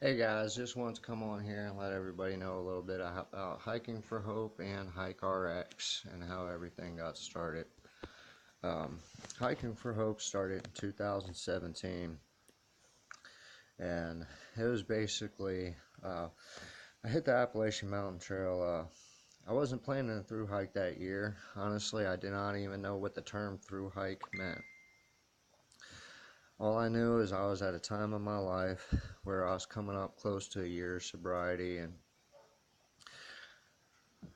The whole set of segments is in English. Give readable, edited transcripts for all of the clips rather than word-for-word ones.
Hey guys, just wanted to come on here and let everybody know a little bit about Hiking for Hope and hikeRx and how everything got started. Um, Hiking for Hope started in 2017, and it was basically I hit the Appalachian Mountain Trail. I wasn't planning a through hike that year. Honestly, I did not even know what the term through hike meant. All I knew is I was at a time in my life where I was coming up close to a year's sobriety, and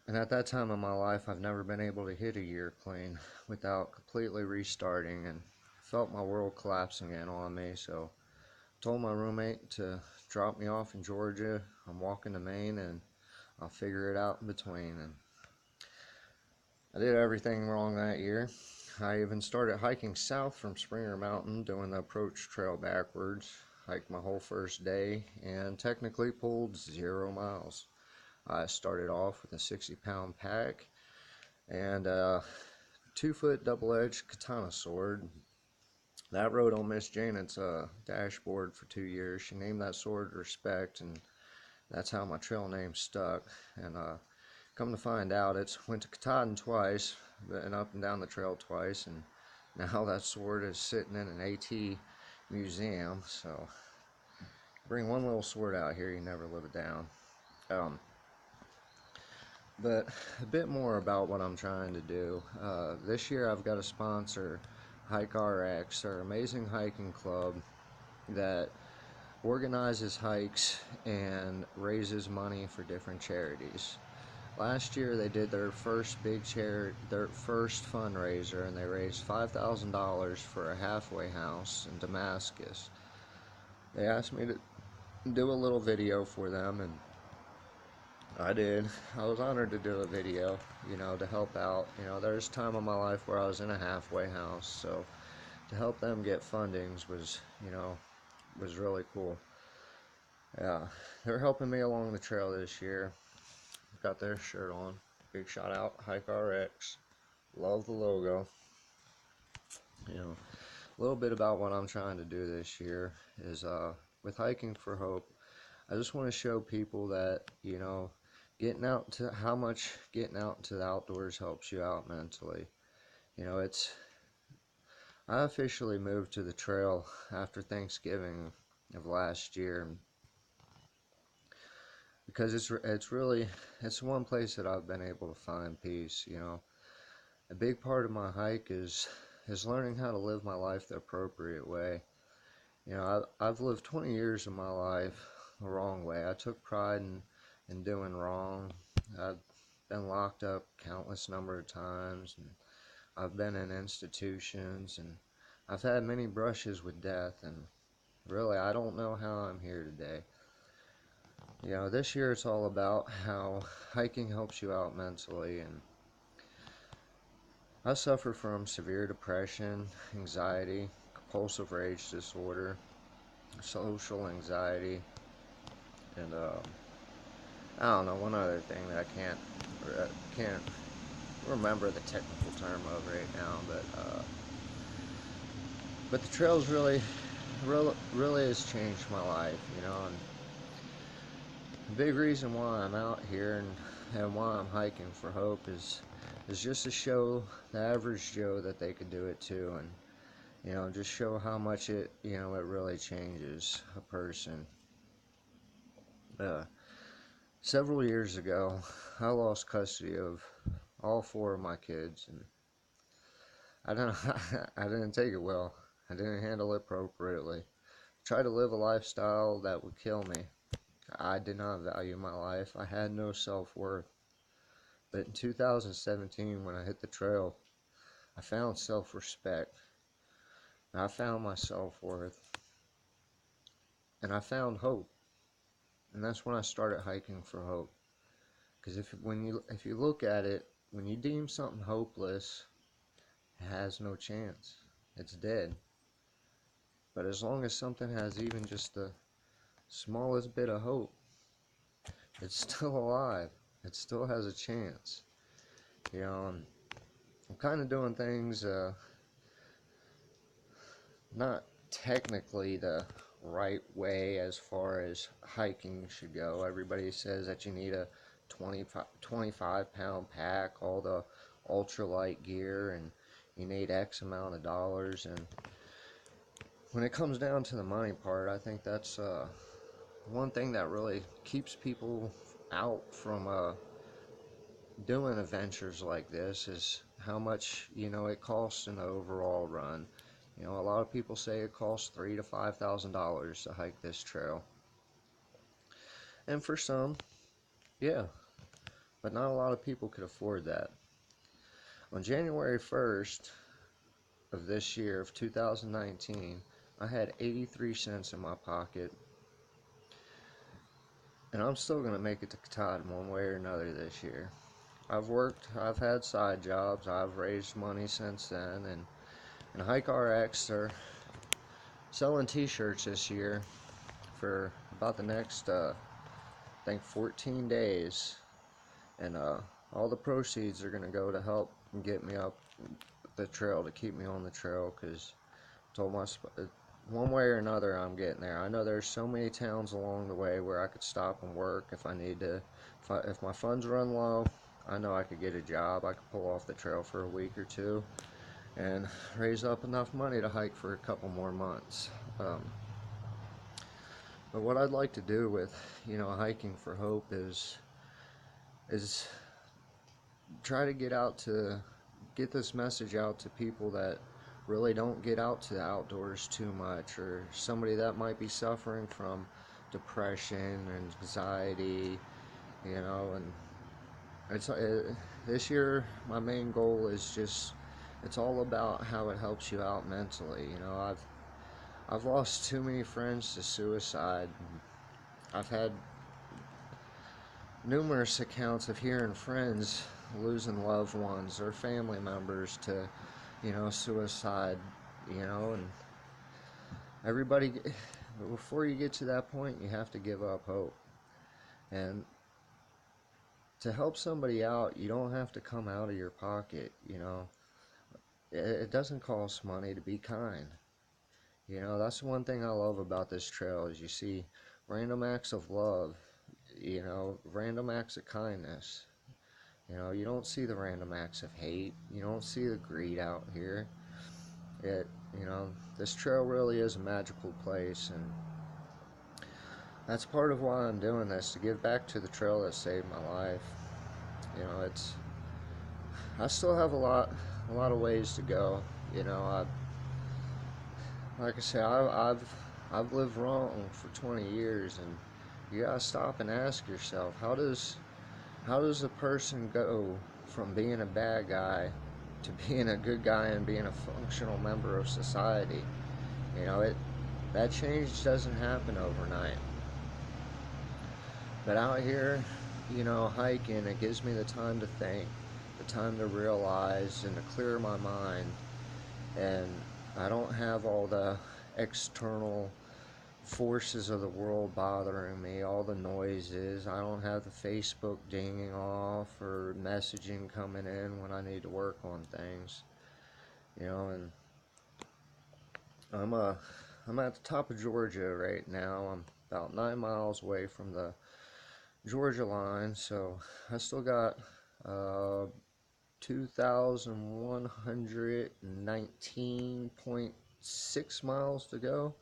at that time in my life, I've never been able to hit a year clean without completely restarting, and felt my world collapsing in on me. So I told my roommate to drop me off in Georgia. I'm walking to Maine, and I'll figure it out in between. And I did everything wrong that year. I even started hiking south from Springer Mountain, doing the approach trail backwards. Hiked my whole first day and technically pulled 0 miles. I started off with a 60-pound pack and a 2-foot double-edged katana sword. That rode on Miss Janet's dashboard for 2 years. She named that sword Respect, and that's how my trail name stuck. And come to find out, it's went to Katahdin twice, been up and down the trail twice, and now that sword is sitting in an AT museum. So bring one little sword out here, you never live it down. Um, But a bit more about what I'm trying to do. This year I've got a sponsor, hikeRx, our amazing hiking club that organizes hikes and raises money for different charities. Last year they did their first their first fundraiser, and they raised $5,000 for a halfway house in Damascus. They asked me to do a little video for them, and I did. I was honored to do a video, to help out. There's time in my life where I was in a halfway house, so to help them get fundings was really cool. Yeah, they're helping me along the trail this year. Got their shirt on. Big shout out, hikeRx. Love the logo. A little bit about what I'm trying to do this year is with Hiking for Hope. I just want to show people that, getting out to how much getting out into the outdoors helps you out mentally. It's I officially moved to the trail after Thanksgiving of last year because it's one place that I've been able to find peace. A big part of my hike is learning how to live my life the appropriate way. I've lived 20 years of my life the wrong way. I took pride in doing wrong. I've been locked up countless number of times, and I've been in institutions, and I've had many brushes with death, and really I don't know how I'm here today. This year it's all about how hiking helps you out mentally, and I suffer from severe depression, anxiety, compulsive rage disorder, social anxiety, and I don't know, one other thing that I can't remember the technical term of right now, but the trails really has changed my life, and the big reason why I'm out here and why I'm hiking for hope is just to show the average Joe that they could do it too, and just show how much it really changes a person. Uh, Several years ago, I lost custody of all 4 of my kids, and I don't I didn't take it well. I didn't handle it appropriately. Tried to live a lifestyle that would kill me. I did not value my life. I had no self-worth. But in 2017, when I hit the trail, I found self-respect. I found my self-worth. And I found hope. And that's when I started hiking for hope. Because if you look at it, when you deem something hopeless, it has no chance. It's dead. But as long as something has even just the smallest bit of hope, it's still alive. It still has a chance. And I'm kind of doing things not technically the right way as far as hiking should go. Everybody says that you need a 25-pound pack, all the ultralight gear, and you need X amount of dollars. And when it comes down to the money part, I think that's one thing that really keeps people out from doing adventures like this, is how much, it costs in the overall run. A lot of people say it costs $3,000 to $5,000 to hike this trail, and for some, yeah, but not a lot of people could afford that. On January 1st of this year, of 2019, I had 83 cents in my pocket, and I'm still going to make it to Katahdin one way or another this year. I've worked, I've had side jobs, I've raised money since then, and hikeRx are selling t-shirts this year for about the next, I think 14 days, and all the proceeds are going to go to help get me up the trail, to keep me on the trail, because I told my one way or another I'm getting there. I know there's so many towns along the way where I could stop and work if I need to. If my funds run low, I know I could get a job. I could pull off the trail for a week or two and raise up enough money to hike for a couple more months. But what I'd like to do with, hiking for hope is try to get this message out to people that really don't get out to the outdoors too much, or somebody that might be suffering from depression and anxiety, and this year my main goal is just, it's all about how it helps you out mentally. I've lost too many friends to suicide. I've had numerous accounts of hearing friends losing loved ones or family members to, suicide, and everybody, before you get to that point, you have to give up hope. And to help somebody out, you don't have to come out of your pocket. It doesn't cost money to be kind. That's one thing I love about this trail, is you see random acts of love, random acts of kindness. You don't see the random acts of hate. You don't see the greed out here. This trail really is a magical place, and that's part of why I'm doing this, to give back to the trail that saved my life. I still have a lot of ways to go. Like I say, I've lived wrong for 20 years, and you gotta stop and ask yourself, how does a person go from being a bad guy to being a good guy and being a functional member of society? That change doesn't happen overnight. But out here, hiking, it gives me the time to think, the time to realize, and to clear my mind. And I don't have all the external forces of the world bothering me, all the noises. I don't have the Facebook dinging off or messaging coming in when I need to work on things. And I'm at the top of Georgia right now. I'm about 9 miles away from the Georgia line, so I still got 2,119.6 miles to go.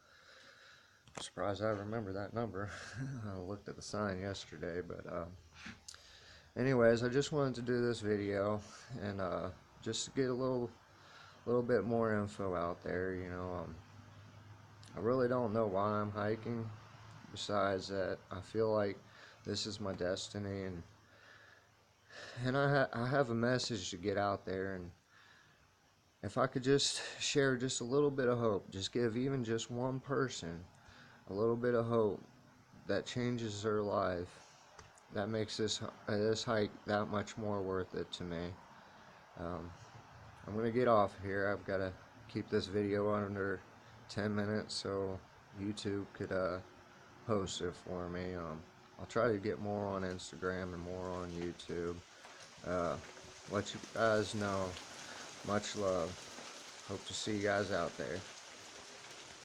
I'm surprised I remember that number. I looked at the sign yesterday, but anyways, I just wanted to do this video and just to get a little bit more info out there. I really don't know why I'm hiking, besides that I feel like this is my destiny, and I have a message to get out there. And if I could just share just a little bit of hope, just give even just one person a little bit of hope that changes their life, that makes this hike that much more worth it to me. I'm gonna get off here. I've got to keep this video under 10 minutes so YouTube could post it for me. I'll try to get more on Instagram and more on YouTube. Let you guys know. Much love. Hope to see you guys out there.